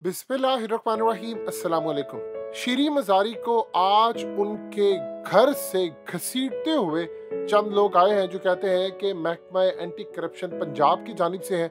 बिस्मिल्लाहिर्रहमानिर्रहीम अस्सलाम वालेकुम। शीरी मज़ारी को आज उनके घर से घसीटते हुए चंद लोग आए हैं जो कहते हैं कि महकमा एंटी करप्शन पंजाब की जानिब से है।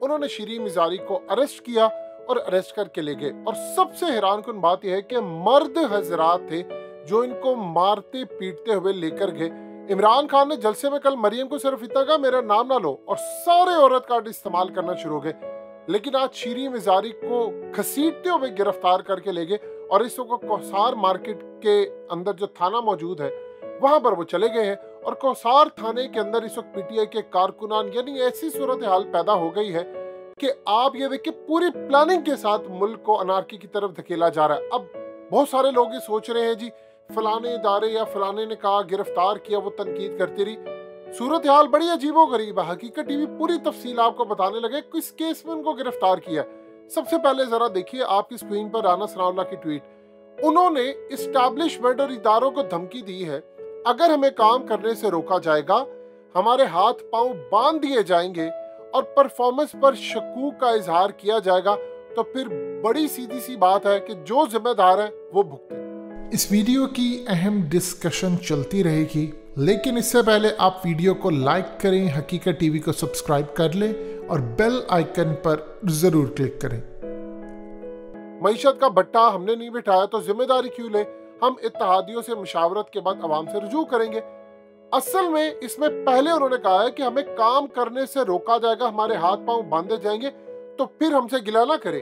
उन्होंने शीरी मज़ारी को अरेस्ट किया और अरेस्ट करके ले गए। और सबसे हैरानकुन बात यह है कि मर्द हजरात थे जो इनको मारते पीटते हुए लेकर गए। इमरान खान ने जलसे में कल मरियम को सिर्फ इतना कहा मेरा नाम ना लो और सारे औरत कार्ड इस्तेमाल करना शुरू हो गए। लेकिन आज शीरी मज़ारी को घसीटते हुए गिरफ्तार करके ले गए और इस वक्त कोसार मार्केट के अंदर जो थाना मौजूद है वहां पर वो चले गए हैं। और कोसार थाने के अंदर इस वक्त पीटीआई के कारकुनान यानी ऐसी सूरत हाल पैदा हो गई है कि आप ये देखिए पूरी प्लानिंग के साथ मुल्क को अनारकी की तरफ धकेला जा रहा है। अब बहुत सारे लोग ये सोच रहे हैं जी फलाने इदारे या फलाने ने कहा गिरफ्तार किया, वो तनकीद करती रही। सूरत हाल बड़ी अजीबो गरीब है। हकीकत टीवी पूरी तफसील आपको बताने लगे किस केस में उनको गिरफ्तार किया। सबसे पहले जरा देखिए आपकी स्क्रीन पर राना सनाउल्लाह की ट्वीट। उन्होंने इस्टेब्लिशमेंट और इदारों को धमकी दी है अगर हमें काम करने से रोका जाएगा, हमारे हाथ पांव बांध दिए जाएंगे और परफॉर्मेंस पर शकूक का इजहार किया जाएगा तो फिर बड़ी सीधी सी बात है कि जो जिम्मेदार है वो भुगते। इस वीडियो की अहम डिस्कशन चलती रहेगी, लेकिन इससे पहले आप वीडियो को लाइक करें, हकीकत टीवी को सब्सक्राइब कर लें और बेल आइकन पर जरूर क्लिक करें। मईशत का भट्टा हमने नहीं बिठाया तो जिम्मेदारी क्यों ले, हम इत्तेहादियों से मुशावरत के बाद अवाम से रुजू करेंगे। असल में इसमें पहले उन्होंने कहा है कि हमें काम करने से रोका जाएगा, हमारे हाथ पांव बांधे जाएंगे तो फिर हमसे गिला ना करें।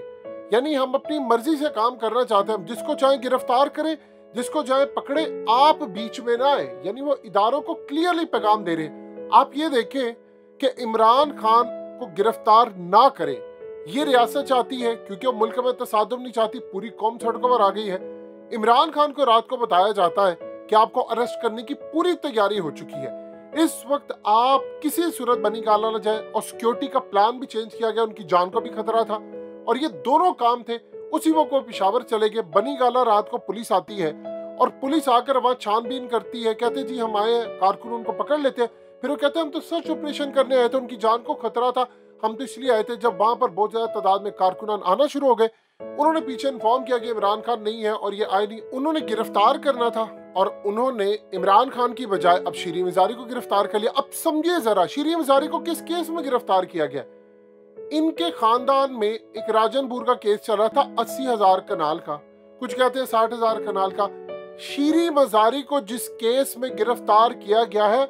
यानी हम अपनी मर्जी से काम करना चाहते हैं, हम जिसको चाहे गिरफ्तार करें, जिसको चाहे पकड़े, आप बीच में ना आए। यानी वो इदारों को क्लियरली पैगाम दे रहे हैं। आप ये देखें कि इमरान खान को गिरफ्तार ना करें, ये रियासत चाहती है क्योंकि वो मुल्क में तसादुम नहीं चाहती, पूरी कौम सड़कों पर आ गई है। इमरान खान को रात को बताया जाता है कि आपको अरेस्ट करने की पूरी तैयारी हो चुकी है। इस वक्त आप किसी सूरत बनी गाला न जाए और सिक्योरिटी का प्लान भी चेंज किया गया, उनकी जान को भी खतरा था। और ये दोनों काम थे। उसी वक्त वो पेशावर चले गए। बनी गाला रात को पुलिस आती है और पुलिस आकर वहां छानबीन करती है, कहते जी हम आए कारकुन उनको पकड़ लेते हैं। फिर वो कहते हैं हम तो सर्च ऑपरेशन करने आए थे, उनकी जान को खतरा था, हम तो इसलिए आए थे। जब वहां पर बहुत ज्यादा तादाद में कारकुनान आना शुरू हो गए, उन्होंने पीछे इन्फॉर्म किया कि इमरान खान नहीं है और ये आए नहीं। उन्होंने गिरफ्तार करना था और उन्होंने इमरान खान की बजाय अब शीरी मज़ारी को गिरफ्तार कर लिया। अब समझिए जरा शीरी मज़ारी को किस केस में गिरफ्तार किया गया। इनके खानदान में एक राजनपुर का केस चल रहा था 80,000 कनाल का, कुछ कहते हैं 60,000 कनाल का। शीरी मज़ारी को जिस केस में गिरफ्तार किया गया है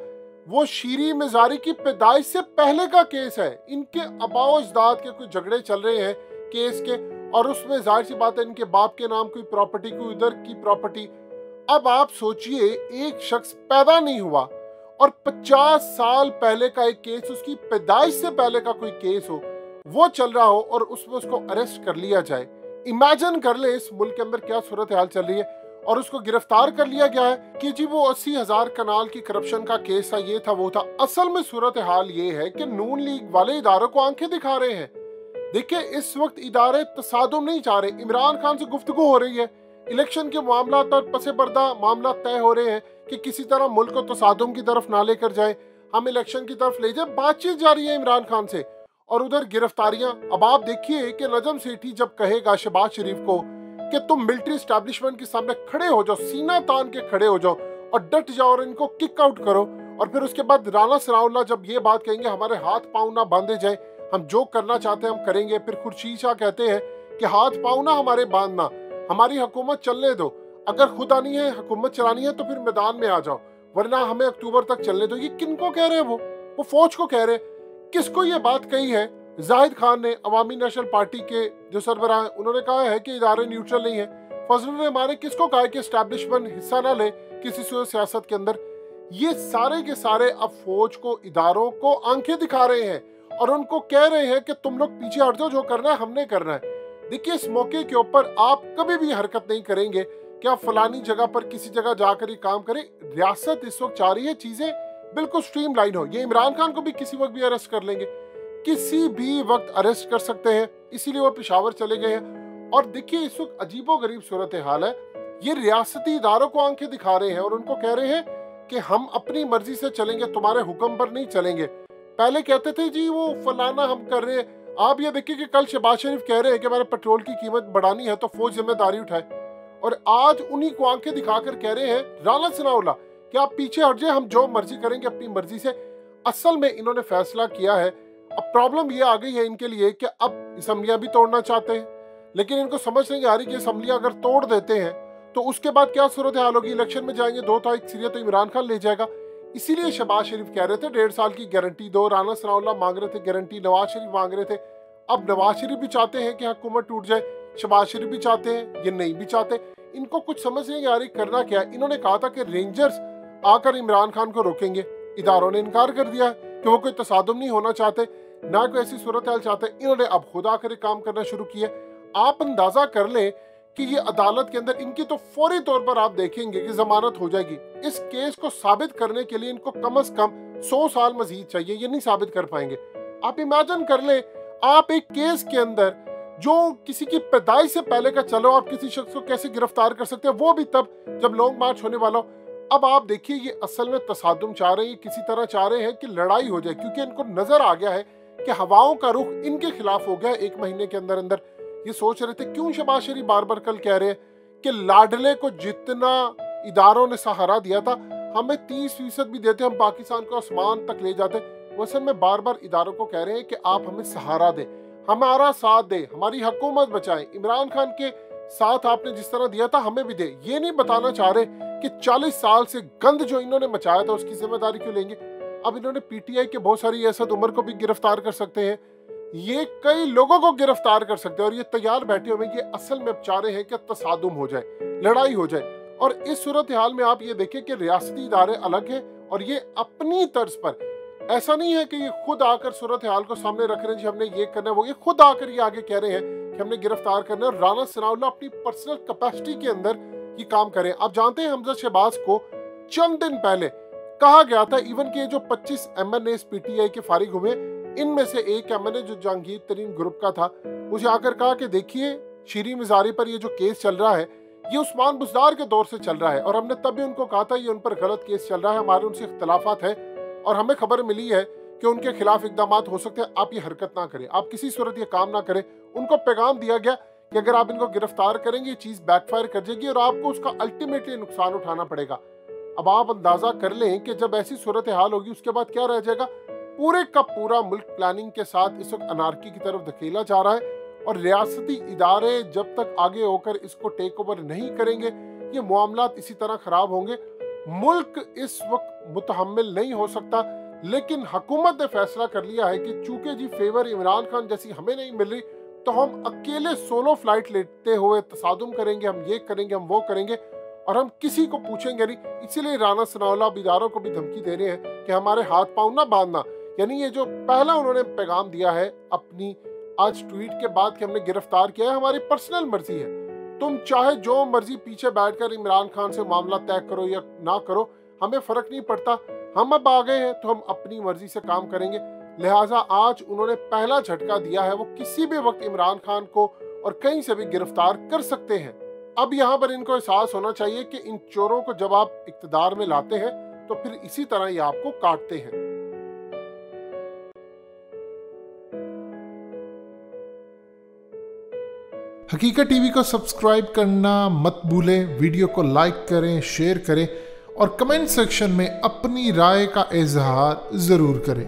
वो शीरी मज़ारी की पैदाइश से पहले का केस है। इनके आबाओ अजदाद के कुछ झगड़े चल रहे हैं केस के, और उसमें जाहिर सी बात है इनके बाप के नाम कोई प्रॉपर्टी, कोई उधर की प्रॉपर्टी। अब आप सोचिए एक शख्स पैदा नहीं हुआ और 50 साल पहले का एक केस, उसकी पैदाइश से पहले का कोई केस हो, वो चल रहा हो और उसमें उसको अरेस्ट कर लिया जाए। इमेजिन कर ले इस मुल्क के अंदर क्या सूरत हाल चल रही है। और उसको गिरफ्तार कर लिया गया है कि जी वो 80,000 कनाल की करप्शन का केस था, ये था वो था। असल में सूरत हाल ये है कि नून लीग वाले इदारों को आंखें दिखा रहे हैं। देखिए इस वक्त इदारे तसादुम नहीं चाह रहे। इमरान खान से गुफ्तगू हो रही है, इलेक्शन के मामला पर पसे पर्दा मामला तय हो रहे हैं कि किसी तरह मुल्क को तसादुम की तरफ ना लेकर जाए, हम इलेक्शन की तरफ ले जाए। बातचीत जारी है इमरान खान से और उधर गिरफ्तारियां। अब आप देखिए कि नजम सेठी जब कहेगा शहबाज शरीफ को कि तुम मिलिट्री एस्टैब्लिशमेंट के सामने खड़े हो जाओ, सीना तान के खड़े हो जाओ और डट जाओ और इनको किक आउट करो, और फिर उसके बाद राना सनाउल्लाह जब ये बात कहेंगे हमारे हाथ पांव ना बांधे जाए, हम जो करना चाहते हैं हम करेंगे। फिर खुर्शीद शाह कहते हैं कि हाथ पांव ना हमारे बांधना, हमारी हुकूमत चलने दो, अगर खुदा नहीं है हुकूमत चलानी है तो फिर मैदान में आ जाओ, वरना हमें अक्टूबर तक चलने दो। ये किनको कह रहे हैं? वो फौज को कह रहे हैं। किसको ये बात कही है? जाहिद खान ने, अवामी नेशनल पार्टी के जो सरबराह हैं, उन्होंने कहा है कि इदारे न्यूट्रल नहीं है। फजल रहमान ने किसको कहा है कि एस्टैब्लिशमेंट हिस्सा ना ले किसी सियासत के अंदर। ये सारे के सारे अब फौज को, इदारों को आंखें दिखा रहे हैं और उनको कह रहे हैं कि तुम लोग पीछे हट जाओ, जो करना है हमने करना है। देखिए इस मौके के ऊपर आप कभी भी हरकत नहीं करेंगे कि आप फलानी जगह पर किसी जगह जाकर ही काम करें। रियासत इस वक्त चाह रही है चीजें बिल्कुल स्ट्रीमलाइन हो। ये इमरान खान को भी किसी वक्त भी अरेस्ट कर लेंगे, किसी भी वक्त अरेस्ट कर सकते हैं, इसीलिए वो पेशावर चले गए हैं। और देखिए इस वक्त अजीबो गरीब सूरत हाल है। ये रियासती इदारों को आंखें दिखा रहे हैं और उनको कह रहे हैं कि हम अपनी मर्जी से चलेंगे, तुम्हारे हुक्म पर नहीं चलेंगे। पहले कहते थे जी वो फलाना हम कर रहे हैं, आप ये देखिए कि कल शहबाज शरीफ कह रहे हैं कि मैंने पेट्रोल की कीमत बढ़ानी है तो फौज जिम्मेदारी उठाए, और आज उन्हीं को आंखें दिखाकर कह रहे हैं राना सनाउल्लाह कि आप पीछे हट जाए, हम जो मर्जी करेंगे अपनी मर्जी से। असल में इन्होंने फैसला किया है। अब प्रॉब्लम ये आ गई है इनके लिए कि अब असम्बलियां भी तोड़ना चाहते हैं, लेकिन इनको समझ नहीं आ रही कि असम्बलियां अगर तोड़ देते हैं तो उसके बाद क्या सूरत हाल होगी। इलेक्शन में जाएंगे, 2 तारीख सीरिया तो इमरान खान ले जाएगा। इसीलिए शहबाज शरीफ कह रहे थे 1.5 साल की गारंटी दो, राना सनाउल्लाह मांग रहे थे गारंटी, नवाज शरीफ मांग रहे थे। अब नवाज शरीफ भी चाहते हैं कि हुकूमत टूट जाए, शहबाज शरीफ भी चाहते हैं, ये नहीं भी चाहते। इनको कुछ समझ नहीं आ रही करना क्या है। इन्होंने कहा था कि रेंजर्स आकर इमरान खान को रोकेंगे, इदारों ने इनकार कर दिया कि वो कोई तसादुम नहीं होना चाहते, ना कोई ऐसी सूरत हाल चाहते। इन्होंने अब खुद आकर काम करना शुरू किया। आप अंदाजा कर लें कि ये अदालत के अंदर इनकी तो फौरी तौर पर आप देखेंगे कि जमानत हो जाएगी। इस केस को साबित करने के लिए इनको कम से कम 100 साल मजीद चाहिए, ये नहीं साबित कर पाएंगे। आप इमेजिन कर लें, आप एक केस के अंदर जो किसी की पैदाइश से पहले का चलो, आप किसी शख्स को कैसे गिरफ्तार कर सकते हैं, वो भी तब जब लॉन्ग मार्च होने वाला हो। अब आप देखिए ये असल में तसादुम चाह रहे हैं, किसी तरह चाह रहे हैं कि लड़ाई हो जाए, क्योंकि इनको नजर आ गया है कि हवाओं का रुख इनके खिलाफ हो गया 1 महीने के अंदर अंदर। ये सोच रहे थे, क्यों शहबाज शरीफ बार बार कल कह रहे हैं कि लाडले को जितना इदारों ने सहारा दिया था, हमें 30% भी देते, हम पाकिस्तान को आसमान तक ले जाते। वैसे में बार बार इदारों को कह रहे हैं कि आप हमें सहारा दें, हमारा साथ दे, हमारी हुकूमत बचाएं। इमरान खान के साथ आपने जिस तरह दिया था हमें भी दे। ये नहीं बताना चाह रहे कि 40 साल से गंद जो इन्होंने मचाया था उसकी जिम्मेदारी क्यों लेंगे। अब इन्होंने पीटीआई के बहुत सारी असद उमर को भी गिरफ्तार कर सकते हैं, ये कई लोगों को गिरफ्तार कर सकते हैं, और ये तैयार बैठे हुए। ये असल में चाह रहे हैं कि तसादुम हो जाए, लड़ाई हो जाए। और इस सूरत हाल में आप ये देखें कि रियासती इदारे अलग हैं और ये अपनी तर्ज पर, ऐसा नहीं है कि ये खुद आकर सूरत हाल को सामने रख रहे हैं जी हमने ये करना है वो, ये खुद आकर ये आगे कह रहे हैं कि हमने गिरफ्तार करना है। और राना सनाउल्लाह अपनी पर्सनल कैपेसिटी के अंदर ये काम करें। आप जानते हैं हमजा शहबाज को चंद दिन पहले कहा गया था इवन के जो 25 MNA पीटीआई के फारिग हुए, इनमें से एक MNA जो जहांगीर तरीन ग्रुप का था, उसे आकर कहा कि देखिए शीरी मिजारी पर ये जो केस चल रहा है ये उस्मान बुज़दार के दौर से चल रहा है, और हमने तब भी उनको कहा था ये उन पर गलत केस चल रहा है, हमारे उनसे इख्तलाफात है और हमें खबर मिली है कि उनके खिलाफ इकदाम हो सकते हैं, आप ये हरकत ना करें, आप किसी सूरत ये काम ना करें। उनको पैगाम दिया गया कि अगर आप इनको गिरफ्तार करेंगे ये चीज़ बैकफायर कर जाएगी और आपको उसका अल्टीमेटली नुकसान उठाना पड़ेगा। अब आप अंदाजा कर लें कि जब ऐसी सूरत हाल होगी उसके बाद क्या रह जाएगा। पूरे का पूरा मुल्क प्लानिंग के साथ इस वक्त अनारकी की तरफ धकेला जा रहा है, और रियासती इदारे जब तक आगे होकर इसको टेक ओवर नहीं करेंगे ये मामलात इसी तरह खराब होंगे। मुल्क इस वक्त मुतहम्मिल नहीं हो सकता, लेकिन हुकूमत ने फैसला कर लिया है कि चूंकि जी फेवर इमरान खान जैसी हमें नहीं मिल रही तो हम अकेले सोलो फ्लाइट लेते हुए तसादुम करेंगे, हम ये करेंगे, हम वो करेंगे, और हम किसी को पूछेंगे नहीं। इसीलिए राना सनाउल्लाह इदारों को भी धमकी दे रहे हैं कि हमारे हाथ पाँव ना बांधना। यानी ये जो पहला उन्होंने पैगाम दिया है अपनी आज ट्वीट के बाद कि हमने गिरफ्तार किया है, हमारी पर्सनल मर्जी है, तुम चाहे जो मर्जी पीछे बैठकर इमरान खान से मामला तय करो या ना करो, हमें फर्क नहीं पड़ता, हम अब आ गए हैं तो हम अपनी मर्जी से काम करेंगे। लिहाजा आज उन्होंने पहला झटका दिया है, वो किसी भी वक्त इमरान खान को और कहीं से भी गिरफ्तार कर सकते हैं। अब यहाँ पर इनको एहसास होना चाहिए कि इन चोरों को जब आप इक्तदार में लाते हैं तो फिर इसी तरह ये आपको काटते हैं। हकीकत टीवी को सब्सक्राइब करना मत भूलें, वीडियो को लाइक करें, शेयर करें और कमेंट सेक्शन में अपनी राय का इजहार ज़रूर करें।